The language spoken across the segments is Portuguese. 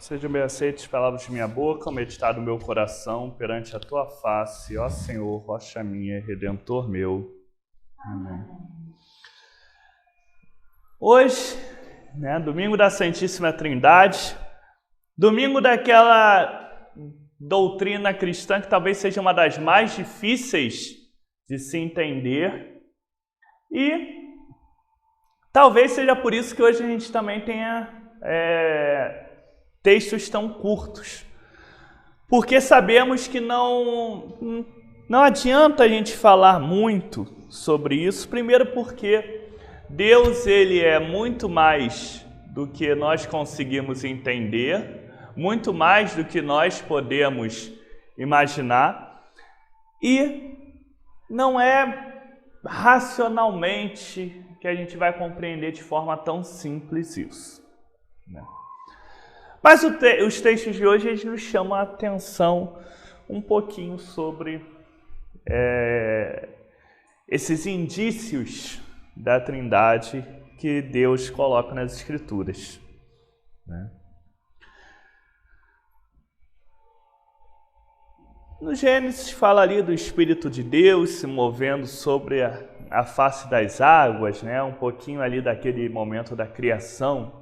Sejam bem aceitas as palavras de minha boca, o meditar do meu coração perante a tua face, ó Senhor, rocha minha, redentor meu. Amém. Hoje, domingo da Santíssima Trindade, domingo daquela doutrina cristã que talvez seja uma das mais difíceis de se entender, e talvez seja por isso que hoje a gente também tenha textos tão curtos, porque sabemos que não adianta a gente falar muito sobre isso. Primeiro porque Deus, ele é muito mais do que nós conseguimos entender, muito mais do que nós podemos imaginar, e não é racionalmente que a gente vai compreender de forma tão simples isso, né? Mas os textos de hoje eles nos chamam a atenção um pouquinho sobre esses indícios da Trindade que Deus coloca nas Escrituras, né? No Gênesis fala ali do Espírito de Deus se movendo sobre a face das águas, né? Um pouquinho ali daquele momento da criação.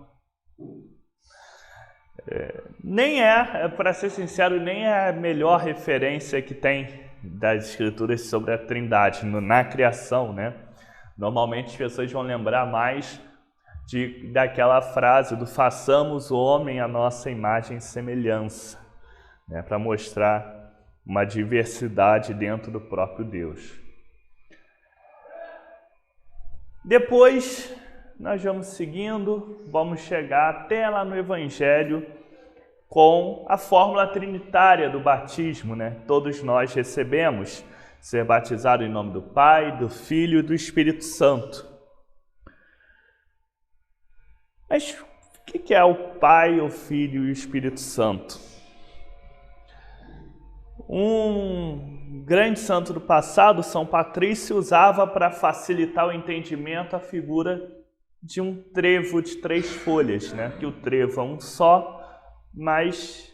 Nem para ser sincero, nem é a melhor referência que tem das Escrituras sobre a Trindade na criação, né? Normalmente as pessoas vão lembrar mais daquela frase do façamos o homem à nossa imagem e semelhança, né? Para mostrar uma diversidade dentro do próprio Deus. Depois nós vamos seguindo, vamos chegar até lá no Evangelho com a fórmula trinitária do batismo, né? Todos nós recebemos ser batizado em nome do Pai, do Filho e do Espírito Santo. Mas o que é o Pai, o Filho e o Espírito Santo? Um grande santo do passado, São Patrício, usava para facilitar o entendimento a figura de um trevo de 3 folhas, né? Que o trevo é um só, mas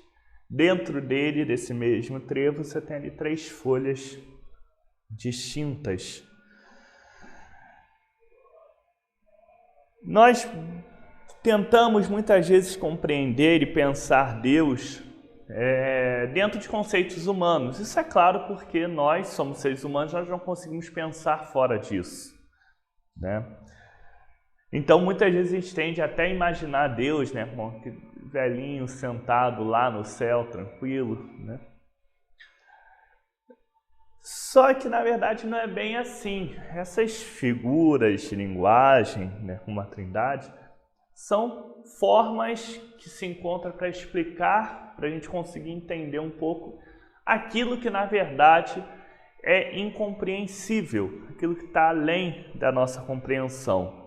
dentro dele, desse mesmo trevo, você tem ali 3 folhas distintas. Nós tentamos muitas vezes compreender e pensar Deus dentro de conceitos humanos. Isso é claro porque nós somos seres humanos, nós não conseguimos pensar fora disso, né? Então muitas vezes a gente tende até a imaginar Deus, né, como aquele velhinho sentado lá no céu, tranquilo, né? Só que na verdade não é bem assim. Essas figuras de linguagem, né, como a Trindade, são formas que se encontram para explicar, para a gente conseguir entender um pouco aquilo que na verdade é incompreensível, aquilo que está além da nossa compreensão.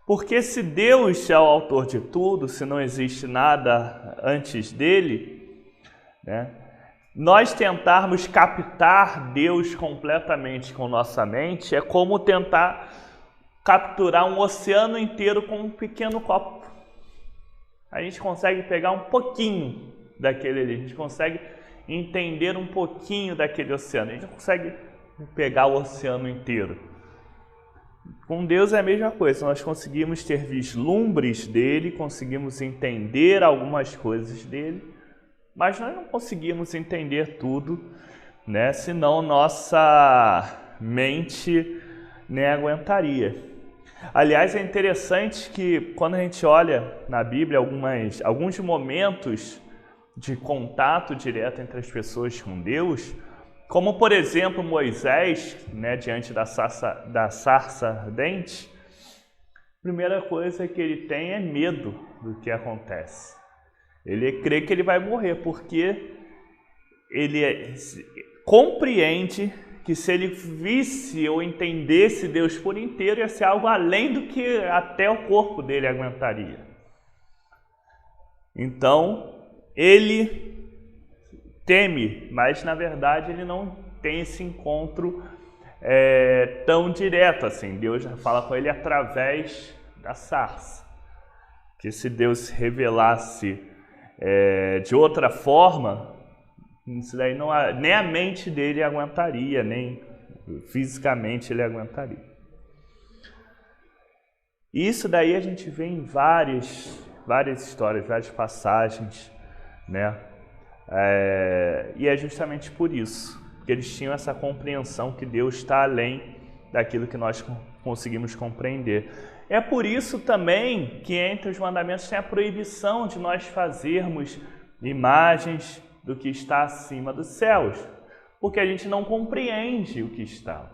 Porque se Deus é o autor de tudo, se não existe nada antes dele, né, nós tentarmos captar Deus completamente com nossa mente é como tentar capturar um oceano inteiro com um pequeno copo. A gente consegue pegar um pouquinho daquele ali, a gente consegue entender um pouquinho daquele oceano, a gente não consegue pegar o oceano inteiro. Com Deus é a mesma coisa, nós conseguimos ter vislumbres dele, conseguimos entender algumas coisas dele, mas nós não conseguimos entender tudo, né? Senão nossa mente nem aguentaria. Aliás, é interessante que quando a gente olha na Bíblia alguns momentos de contato direto entre as pessoas com Deus, como por exemplo Moisés, né, diante da sarça ardente, a primeira coisa que ele tem é medo do que acontece. Ele crê que ele vai morrer, porque ele compreende que se ele visse ou entendesse Deus por inteiro, ia ser algo além do que até o corpo dele aguentaria. Então, ele teme, mas na verdade ele não tem esse encontro tão direto assim. Deus fala com ele através da sarça. Que se Deus revelasse de outra forma, isso daí não, nem a mente dele aguentaria, nem fisicamente ele aguentaria. Isso daí a gente vê em várias histórias, várias passagens, né? E é justamente por isso que eles tinham essa compreensão que Deus está além daquilo que nós conseguimos compreender. É por isso também que entre os mandamentos tem a proibição de nós fazermos imagens do que está acima dos céus, porque a gente não compreende o que está.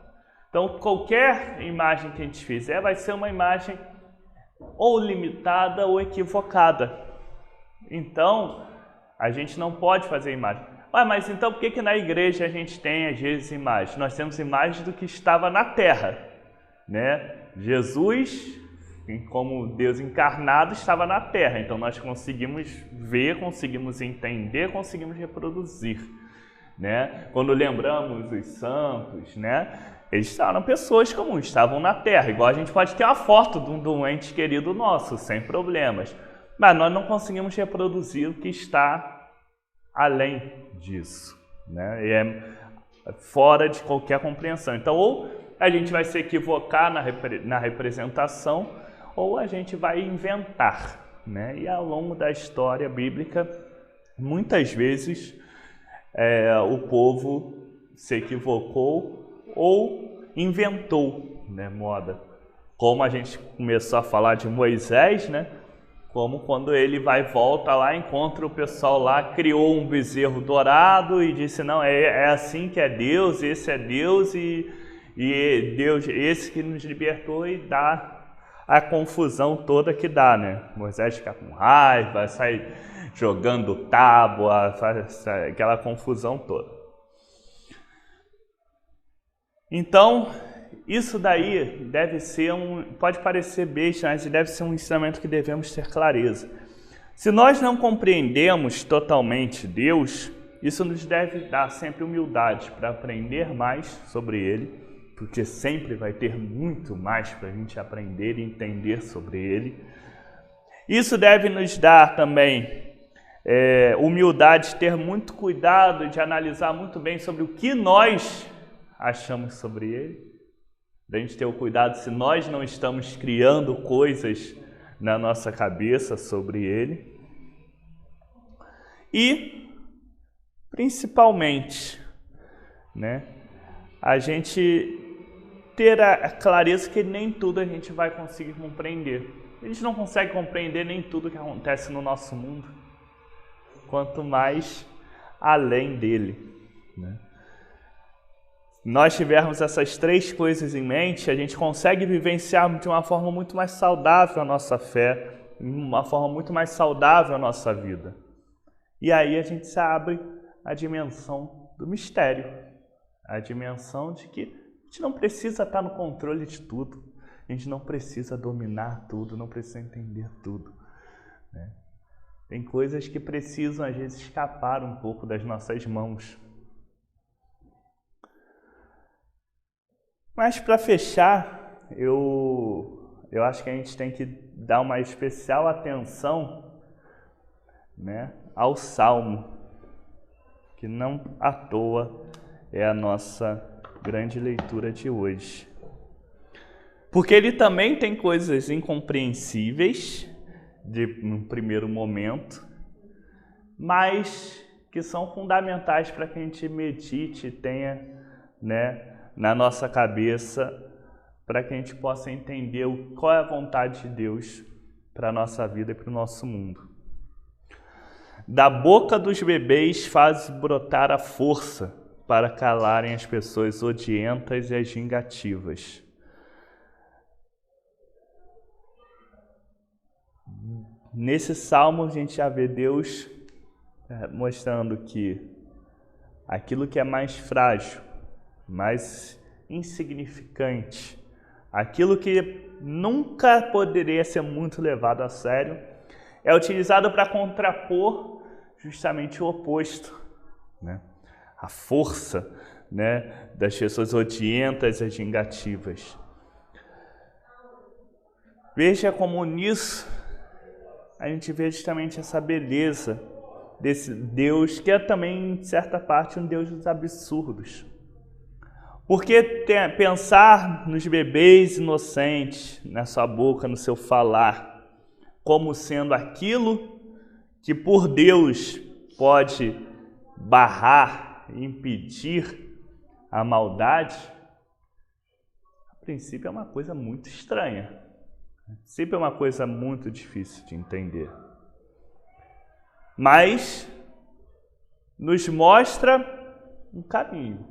Então, qualquer imagem que a gente fizer vai ser uma imagem ou limitada ou equivocada. Então, a gente não pode fazer imagem. Mas então por que na igreja a gente tem às vezes imagens? Nós temos imagens do que estava na terra, né? Jesus, como Deus encarnado, estava na terra. Então nós conseguimos ver, conseguimos entender, conseguimos reproduzir, né? Quando lembramos os santos, né? Eles eram pessoas comuns, estavam na terra. Igual a gente pode ter uma foto de um ente querido nosso, sem problemas. Mas nós não conseguimos reproduzir o que está além disso, né? E é fora de qualquer compreensão. Então, ou a gente vai se equivocar na representação, ou a gente vai inventar, né? E ao longo da história bíblica, muitas vezes o povo se equivocou ou inventou, né, moda. Como a gente começou a falar de Moisés, né? Como quando ele volta lá, encontra o pessoal lá, criou um bezerro dourado e disse, não, é assim que é Deus, esse é Deus e Deus, esse que nos libertou, e dá a confusão toda que dá, né? Moisés fica com raiva, sai jogando tábua, faz aquela confusão toda. Então, isso daí deve ser pode parecer besta, mas deve ser um ensinamento que devemos ter clareza. Se nós não compreendemos totalmente Deus, isso nos deve dar sempre humildade para aprender mais sobre Ele, porque sempre vai ter muito mais para a gente aprender e entender sobre Ele. Isso deve nos dar também humildade, ter muito cuidado de analisar muito bem sobre o que nós achamos sobre Ele. A gente ter o cuidado se nós não estamos criando coisas na nossa cabeça sobre Ele. E, principalmente, né, a gente ter a clareza que nem tudo a gente vai conseguir compreender. A gente não consegue compreender nem tudo que acontece no nosso mundo, quanto mais além dele, né? Nós tivermos essas três coisas em mente, a gente consegue vivenciar de uma forma muito mais saudável a nossa fé, de uma forma muito mais saudável a nossa vida. E aí a gente se abre a dimensão do mistério, a dimensão de que a gente não precisa estar no controle de tudo, a gente não precisa dominar tudo, não precisa entender tudo, né? Tem coisas que precisam às vezes escapar um pouco das nossas mãos. Mas para fechar, eu acho que a gente tem que dar uma especial atenção, né, ao Salmo, que não à toa é a nossa grande leitura de hoje. Porque ele também tem coisas incompreensíveis num primeiro momento, mas que são fundamentais para que a gente medite e tenha, né, na nossa cabeça, para que a gente possa entender qual é a vontade de Deus para a nossa vida e para o nosso mundo. Da boca dos bebês faz brotar a força para calarem as pessoas odientas e as vingativas. Nesse salmo a gente já vê Deus mostrando que aquilo que é mais frágil, mais insignificante, aquilo que nunca poderia ser muito levado a sério, é utilizado para contrapor justamente o oposto, né? A força, né, das pessoas odientas e vingativas. Veja como nisso a gente vê justamente essa beleza desse Deus, que é também, em certa parte, um Deus dos absurdos. Porque pensar nos bebês inocentes, na sua boca, no seu falar, como sendo aquilo que por Deus pode barrar, impedir a maldade, a princípio é uma coisa muito estranha. A princípio é uma coisa muito difícil de entender. Mas nos mostra um caminho.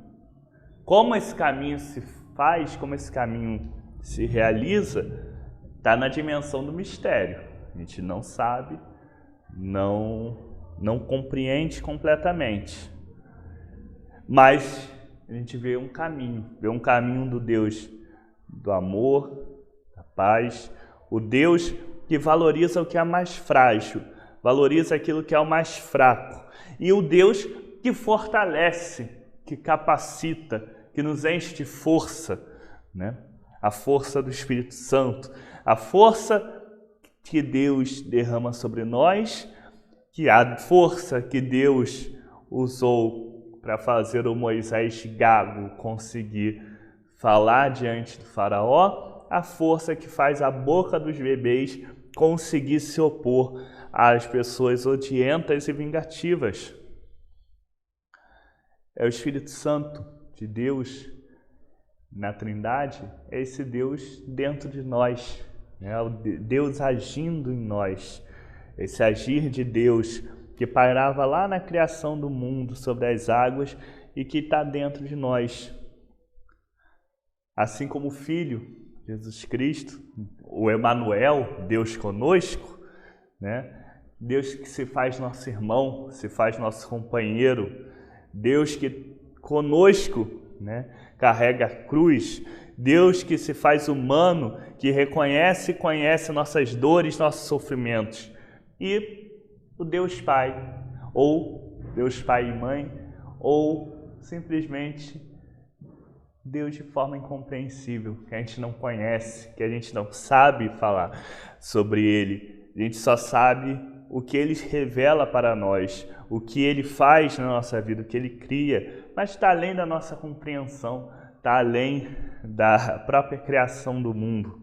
Como esse caminho se faz, como esse caminho se realiza, está na dimensão do mistério. A gente não sabe, não compreende completamente. Mas a gente vê um caminho do Deus do amor, da paz, o Deus que valoriza o que é mais frágil, valoriza aquilo que é o mais fraco, e o Deus que fortalece, que capacita, que nos enche de força, né? A força do Espírito Santo, a força que Deus derrama sobre nós, que a força que Deus usou para fazer o Moisés gago conseguir falar diante do faraó, a força que faz a boca dos bebês conseguir se opor às pessoas odientas e vingativas. É o Espírito Santo de Deus na Trindade, é esse Deus dentro de nós, né? O Deus agindo em nós, esse agir de Deus que pairava lá na criação do mundo sobre as águas e que está dentro de nós. Assim como o Filho, Jesus Cristo, o Emanuel, Deus conosco, né? Deus que se faz nosso irmão, se faz nosso companheiro, Deus que conosco, né, carrega a cruz, Deus que se faz humano, que reconhece e conhece nossas dores, nossos sofrimentos, e o Deus Pai, ou Deus Pai e Mãe, ou simplesmente Deus de forma incompreensível, que a gente não conhece, que a gente não sabe falar sobre Ele, a gente só sabe o que Ele revela para nós, o que Ele faz na nossa vida, o que Ele cria, mas está além da nossa compreensão, está além da própria criação do mundo.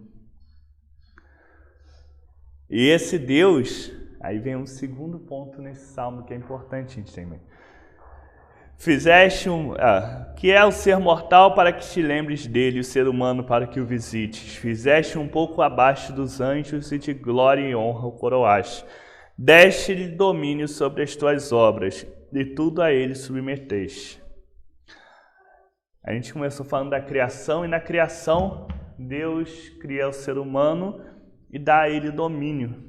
E esse Deus, aí vem um segundo ponto nesse salmo que é importante a gente ter. Que é o ser mortal para que te lembres dele, o ser humano para que o visites. Fizeste um pouco abaixo dos anjos e de glória e honra o coroaste. Deste-lhe domínio sobre as tuas obras, e tudo a ele submeteste. A gente começou falando da criação, e na criação Deus cria o ser humano e dá a ele domínio.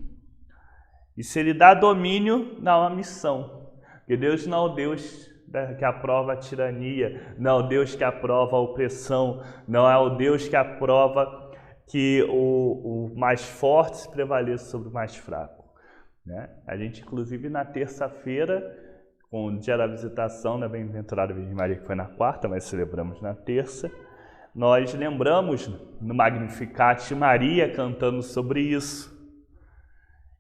E se ele dá domínio, dá uma missão. Porque Deus não é o Deus que aprova a tirania, não é o Deus que aprova a opressão, não é o Deus que aprova que o mais forte se prevaleça sobre o mais fraco. Né? A gente, inclusive, na terça-feira, com o dia da visitação da Bem-aventurada Virgem Maria, que foi na quarta, mas celebramos na terça, nós lembramos no Magnificat Maria cantando sobre isso.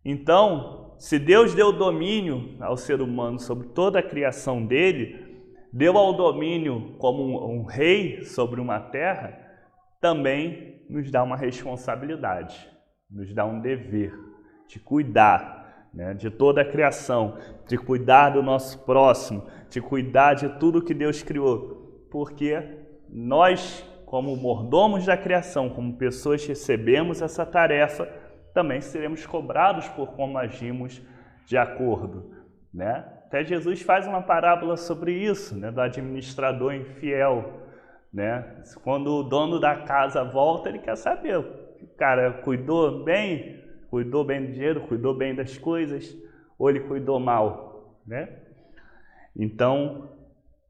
Então, se Deus deu domínio ao ser humano sobre toda a criação dele, deu ao domínio como um rei sobre uma terra, também nos dá uma responsabilidade, nos dá um dever de cuidar, né, de toda a criação, de cuidar do nosso próximo, de cuidar de tudo que Deus criou, porque nós, como mordomos da criação, como pessoas que recebemos essa tarefa, também seremos cobrados por como agimos de acordo, né? Até Jesus faz uma parábola sobre isso, né, do administrador infiel, né? Quando o dono da casa volta, ele quer saber, o cara cuidou bem do dinheiro, cuidou bem das coisas, ou ele cuidou mal, né? Então,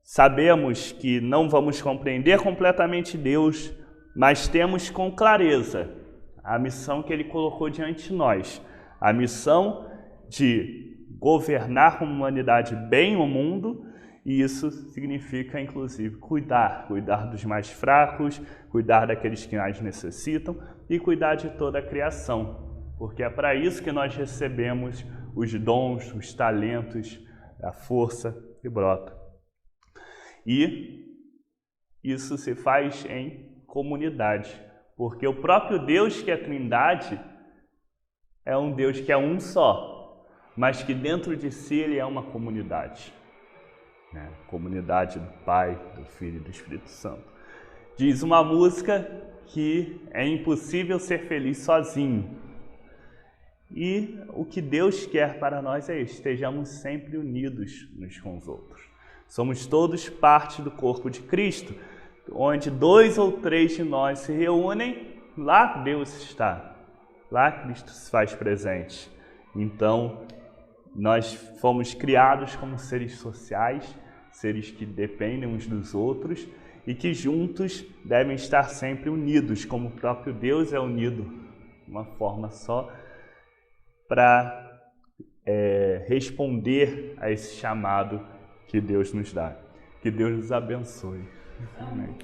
sabemos que não vamos compreender completamente Deus, mas temos com clareza a missão que Ele colocou diante de nós, a missão de governar como humanidade bem o mundo, e isso significa, inclusive, cuidar dos mais fracos, cuidar daqueles que mais necessitam e cuidar de toda a criação. porque é para isso que nós recebemos os dons, os talentos, a força que brota. E isso se faz em comunidade, porque o próprio Deus, que é a Trindade, é um Deus que é um só, mas que dentro de si ele é uma comunidade, né? Comunidade do Pai, do Filho e do Espírito Santo. Diz uma música que é impossível ser feliz sozinho. E o que Deus quer para nós é estejamos sempre unidos uns com os outros. Somos todos parte do corpo de Cristo, onde 2 ou 3 de nós se reúnem, lá Deus está. Lá Cristo se faz presente. Então, nós fomos criados como seres sociais, seres que dependem uns dos outros e que juntos devem estar sempre unidos, como o próprio Deus é unido de uma forma só, para responder a esse chamado que Deus nos dá. Que Deus nos abençoe. Amém.